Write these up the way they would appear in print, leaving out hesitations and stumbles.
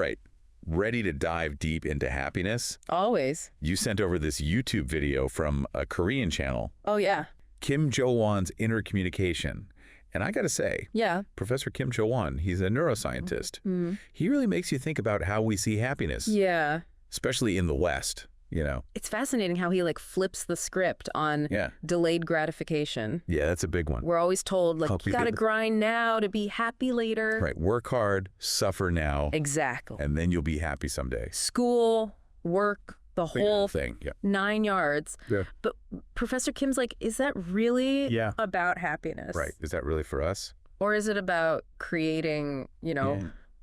right. Ready to dive deep into happiness? Always. You sent over this YouTube video from a Korean channel. Oh, yeah. Kim Jo-won's Inner Communication. And I got to say, Yeah. Professor Kim Jo-won, he's a neuroscientist. Mm. He really makes you think about how we see happiness. Yeah. Especially in the West, you know. It's fascinating how he like flips the script on delayed gratification. Yeah, that's a big one. We're always told like you got to grind now to be happy later. Right. Work hard, suffer now. Exactly. And then you'll be happy someday. School, work, the whole thing. Yeah. 9 yards. Yeah. But Professor Kim's like, is that really about happiness? Right. Is that really for us? Or is it about creating, you know,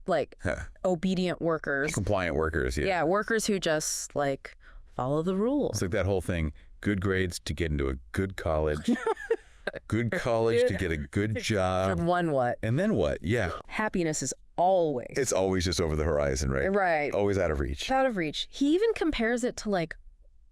like obedient workers? Compliant workers, Yeah, workers who just like follow the rules. It's like that whole thing, good grades to get into a good college, good college to get a good job. And then what? And then what? Yeah. Happiness is always. It's always just over the horizon, right? Right. Always out of reach. Out of reach. He even compares it to like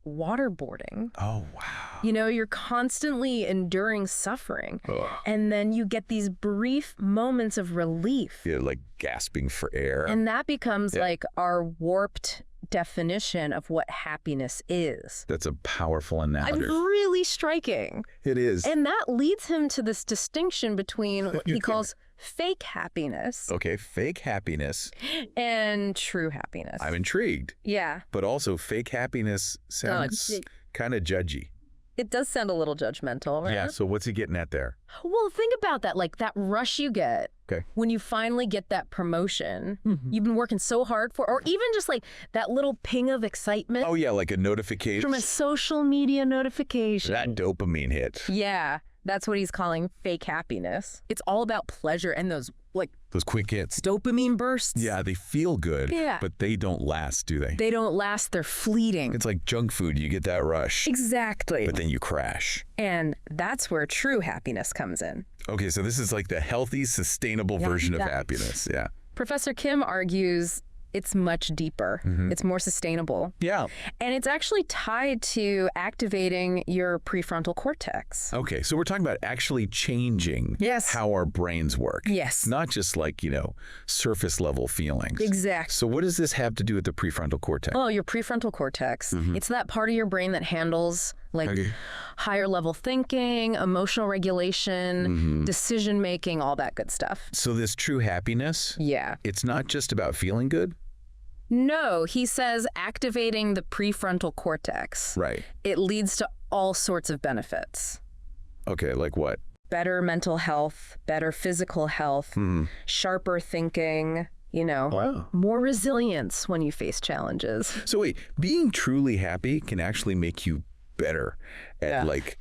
waterboarding. Oh, wow. You know, you're constantly enduring suffering. Ugh. And then you get these brief moments of relief. Yeah, like gasping for air. And that becomes like our warped definition of what happiness is. That's a powerful analogy. It's really striking. It is. And that leads him to this distinction between what he calls fake happiness. Okay, fake happiness. And true happiness. I'm intrigued. Yeah. But also fake happiness sounds kind of judgy. It does sound a little judgmental, right? Yeah, so what's he getting at there? Well, think about that, like that rush you get when you finally get that promotion you've been working so hard for, or even just like that little ping of excitement. Oh yeah, like a notification. From a social media notification. That dopamine hit. Yeah, that's what he's calling fake happiness. It's all about pleasure and those quick hits. Dopamine bursts. Yeah, they feel good, Yeah. but they don't last, do they? They don't last, they're fleeting. It's like junk food, you get that rush. Exactly. But then you crash. And that's where true happiness comes in. Okay, so this is like the healthy, sustainable version of happiness. Yeah. Professor Kim argues it's much deeper. It's more sustainable. Yeah. And it's actually tied to activating your prefrontal cortex. Okay, so we're talking about actually changing how our brains work. Yes. Not just like, you know, surface level feelings. Exactly. So what does this have to do with the prefrontal cortex? Oh, your prefrontal cortex. It's that part of your brain that handles like higher level thinking, emotional regulation, decision making, all that good stuff. So this true happiness, it's not just about feeling good? No, he says activating the prefrontal cortex. Right. It leads to all sorts of benefits. Okay, like what? Better mental health, better physical health, sharper thinking, you know, more resilience when you face challenges. So wait, being truly happy can actually make you better at like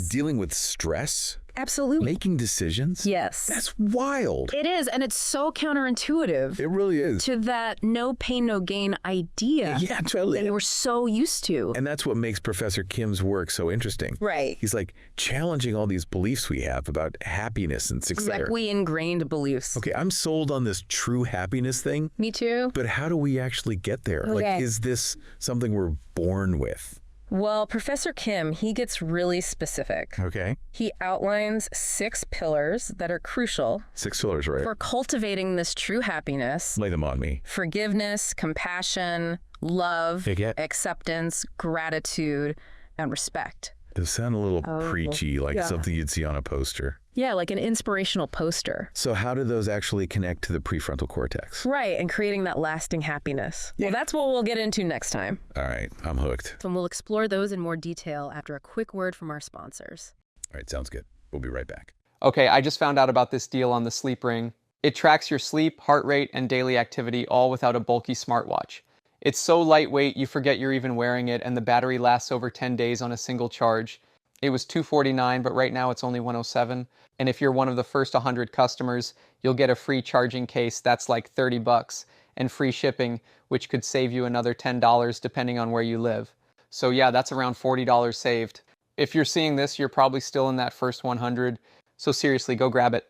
dealing with stress? Absolutely. Making decisions? Yes. That's wild. It is, and it's so counterintuitive. It really is. To that no pain, no gain idea that we're so used to. And that's what makes Professor Kim's work so interesting. Right. He's like challenging all these beliefs we have about happiness and success. Exactly, ingrained beliefs. Okay, I'm sold on this true happiness thing. Me too. But how do we actually get there? Like, is this something we're born with? Well, Professor Kim, he gets really specific. Okay. He outlines 6 pillars that are crucial. 6 pillars, right? For cultivating this true happiness. Lay them on me. Forgiveness, compassion, love, acceptance, gratitude, and respect. Those sound a little preachy, like something you'd see on a poster. Yeah, like an inspirational poster. So how do those actually connect to the prefrontal cortex? Right, and creating that lasting happiness. Well, that's what we'll get into next time. All right, I'm hooked. And we'll explore those in more detail after a quick word from our sponsors. All right, sounds good. We'll be right back. Okay, I just found out about this deal on the Sleep Ring. It tracks your sleep, heart rate, and daily activity all without a bulky smartwatch. It's so lightweight you forget you're even wearing it, and the battery lasts over 10 days on a single charge. It was $249, but right now it's only $107. And if you're one of the first 100 customers, you'll get a free charging case that's like $30 and free shipping, which could save you another $10 depending on where you live. So yeah, that's around $40 saved. If you're seeing this, you're probably still in that first 100. So seriously, go grab it.